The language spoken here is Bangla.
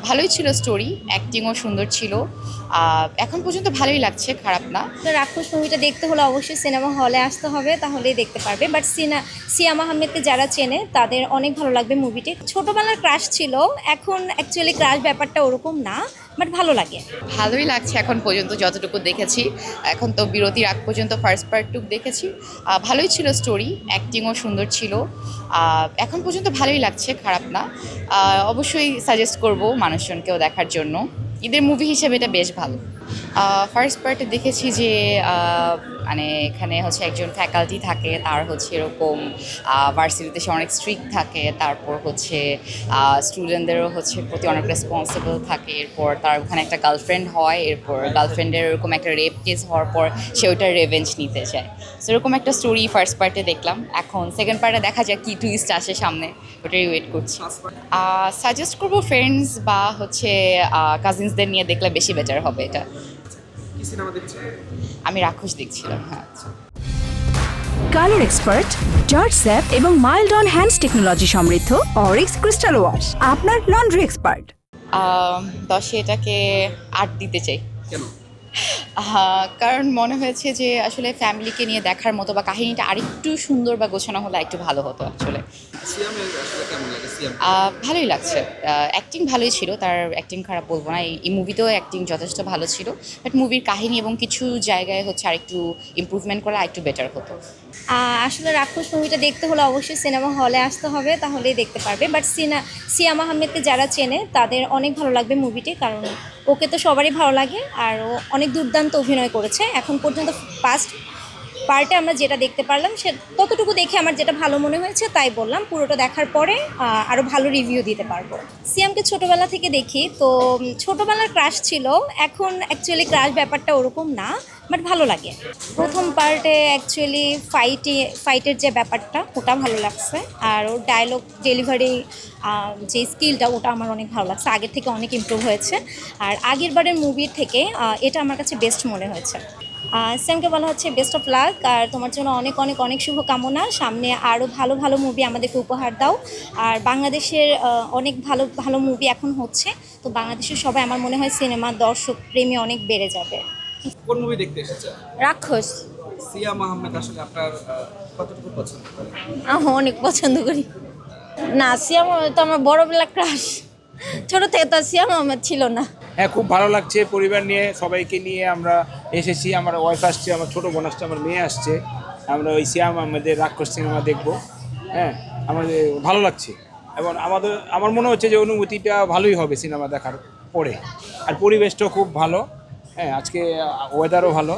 ভালোই ছিল স্টোরি, অ্যাক্টিংও সুন্দর ছিল। এখন পর্যন্ত ভালোই লাগছে, খারাপ না। তো রাক্ষস মুভিটা দেখতে হলে অবশ্যই সিনেমা হলে আসতে হবে, তাহলেই দেখতে পারবে। বাট সিয়াম আহমেদকে যারা চেনে তাদের অনেক ভালো লাগবে মুভিটি। ছোটবেলার ক্রাশ ছিল, এখন অ্যাকচুয়ালি ক্রাশ ব্যাপারটা ওরকম না, বাট ভালো লাগে। ভালোই লাগছে এখন পর্যন্ত যতটুকু দেখেছি। এখন তো বিরতির আগ পর্যন্ত ফার্স্ট পার্টটুকু দেখেছি। ভালোই ছিল স্টোরি, অ্যাক্টিংও সুন্দর ছিল। এখন পর্যন্ত ভালোই লাগছে, খারাপ না। অবশ্যই সাজেস্ট করব মানুষজনকেও দেখার জন্য। ঈদের মুভি হিসেবে এটা বেশ ভালো। ফার্স্ট পার্টে দেখেছি যে মানে এখানে হচ্ছে একজন ফ্যাকাল্টি থাকে, তার হচ্ছে এরকম ভার্সিটিতে সে অনেক স্ট্রিক্ট থাকে, তারপর হচ্ছে স্টুডেন্টদেরও হচ্ছে প্রতি অনেক রেসপন্সিবল থাকে। এরপর তার ওখানে একটা গার্লফ্রেন্ড হয়, এরপর গার্লফ্রেন্ডের এরকম একটা রেপ কেস হওয়ার পর সে ওইটার রেভেঞ্জ নিতে চায়। সেরকম একটা স্টোরি ফার্স্ট পার্টে দেখলাম। এখন সেকেন্ড পার্টে দেখা যায় কী টুইস্ট আসে সামনে, ওটাই ওয়েট করছি। সাজেস্ট করবো ফ্রেন্ডস বা হচ্ছে কাজিনসদের নিয়ে দেখলে বেশি বেটার হবে এটা। আমি রাক্ষস দেখছিলাম, হ্যাঁ। কালার এক্সপার্ট, জর্জ স্যাপ এবং মাইল্ড অন হ্যান্ডস টেকনোলজি সমৃদ্ধ অরিক্স ক্রিস্টাল ওয়াশ আপনার লন্ড্রি এক্সপার্ট। 10-এ এটাকে 8 দিতে চাই। কেন? কারণ মনে হয়েছে যে আসলে ফ্যামিলিকে নিয়ে দেখার মতো বা কাহিনীটা আরেকটু সুন্দর বা গোছানো হলে একটু ভালো হতো আসলে। সিয়ামের আসলে কেমন লাগে সিয়াম? ভালোই লাগছে, অ্যাক্টিং ভালোই ছিল, তার অ্যাক্টিং খারাপ বলবো না। এই মুভিতেও অ্যাক্টিং যথেষ্ট ভালো ছিল, বাট মুভির কাহিনী এবং কিছু জায়গায় হচ্ছে আরেকটু ইমপ্রুভমেন্ট করলে আরেকটু বেটার হতো। আসলে রাক্ষস মুভিটা দেখতে হলে অবশ্যই সিনেমা হলে আসতে হবে, তাহলেই দেখতে পারবে। বাট সিয়াম আহমেদকে যারা চেনে তাদের অনেক ভালো লাগবে মুভিটি, কারণ ওকে তো সবারই ভালো লাগে আর ও অনেক দুর্দান্ত অভিনয় করেছে। এখন পর্যন্ত ফার্স্ট পার্টে আমরা যেটা দেখতে পারলাম সে ততটুকু দেখে আমার যেটা ভালো মনে হয়েছে তাই বললাম। পুরোটা দেখার পরে আরও ভালো রিভিউ দিতে পারবো। সিয়ামকে ছোটোবেলা থেকে দেখি, তো ছোটোবেলার ক্রাশ ছিল, এখন অ্যাকচুয়ালি ক্রাশ ব্যাপারটা ওরকম না, বাট ভালো লাগে। প্রথম পার্টে অ্যাকচুয়ালি ফাইটের যে ব্যাপারটা ওটা ভালো লাগছে, আর ওর ডায়লগ ডেলিভারি যে স্কিলটা ওটা আমার অনেক ভালো লাগছে, আগের থেকে অনেক ইমপ্রুভ হয়েছে। আর আগের বারের মুভির থেকে এটা আমার কাছে বেস্ট মনে হয়েছে। সিয়ামকে বলা হচ্ছে বেস্ট অফ লাক, আর তোমার জন্য অনেক অনেক অনেক শুভকামনা। সামনে আরও ভালো ভালো মুভি আমাদেরকে উপহার দাও। আর বাংলাদেশের অনেক ভালো ভালো মুভি এখন হচ্ছে, তো বাংলাদেশের সবাই আমার মনে হয় সিনেমা দর্শক প্রেমী অনেক বেড়ে যাবে। কোন মুভি দেখতে এসেছেন? রাক্ষস সিয়াম আহমেদ আসলে আপনার কতটুকু পছন্দ করেন? আমি অনেক পছন্দ করি। না, সিয়াম আহমেদ তো আমার বড়বেলা ক্রাশ, ছোটো থেকে তো সিয়াম আহমেদ ছিল না। হ্যাঁ, খুব ভালো লাগছে। পরিবার নিয়ে সবাইকে নিয়ে আমরা এসেছি। আমার ওয়াইফ আসছে, আমার ছোটো বোন আসছে, আমার মেয়ে আসছে। আমরা ওই সিয়াম আহমেদের রাক্ষস সিনেমা দেখবো। হ্যাঁ, আমাদের ভালো লাগছে এবং আমার মনে হচ্ছে যে অনুভূতিটা ভালোই হবে সিনেমা দেখার পরে। আর পরিবেশটাও খুব ভালো। হ্যাঁ, আজকে ওয়েদারও ভালো।